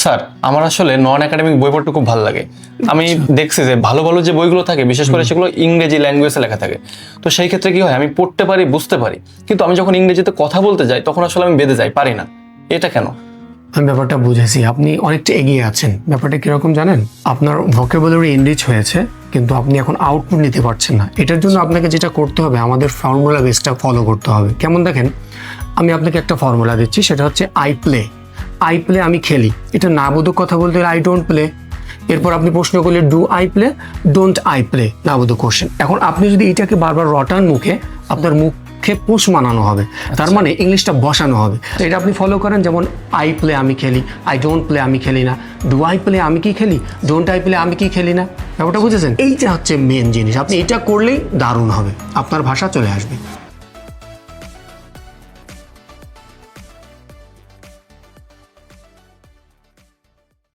Sir আমার আসলে নন academic বই পড়তে খুব ভালো লাগে। আমি দেখছি যে ভালো ভালো যে বইগুলো থাকে বিশেষ করে সেগুলো ইংরেজি ল্যাঙ্গুয়েজে লেখা থাকে। তো সেই ক্ষেত্রে কি হয়, আমি পড়তে পারি, বুঝতে পারি, কিন্তু আমি যখন ইংরেজিতে কথা বলতে যাই তখন আসলে আমি বেঁধে যাই, পারি না। এটা কেন? আমি ব্যাপারটা বুঝেছি, আপনি অনেকটা এগিয়ে আছেন। ব্যাপারটা কিরকম জানেন, আপনার ভোকাবুলারি এনরিচ হয়েছে কিন্তু আপনি এখন আউটপুট নিতে পারছেন না। এটার জন্য আপনাকে যেটা করতে হবে, আমাদের ফর্মুলা বেসটা ফলো করতে হবে। কেমন দেখেন, আমি আপনাকে একটা ফর্মুলা দিচ্ছি, সেটা হচ্ছে আই প্লে। আই প্লে আমি খেলি, এটা না বোধক কথা বলতে আই ডোন্ট প্লে। এরপর আপনি প্রশ্ন করলে do I play, don't I play, না বোধক কোশ্চেন। এখন আপনি যদি এটাকে বারবার রটান মুখে, আপনার মুখে পোষ মানানো হবে, তার মানে ইংলিশটা বসানো হবে। তো এটা আপনি ফলো করেন, যেমন আই প্লে আমি খেলি, আই ডোন্ট প্লে আমি খেলি না, ডু আই প্লে আমি কি খেলি, ডোন্ট আই প্লে আমি কি খেলি না। ব্যাপারটা বুঝেছেন? এইটা হচ্ছে মেন জিনিস। আপনি এটা করলেই দারুণ হবে, আপনার ভাষা চলে আসবে।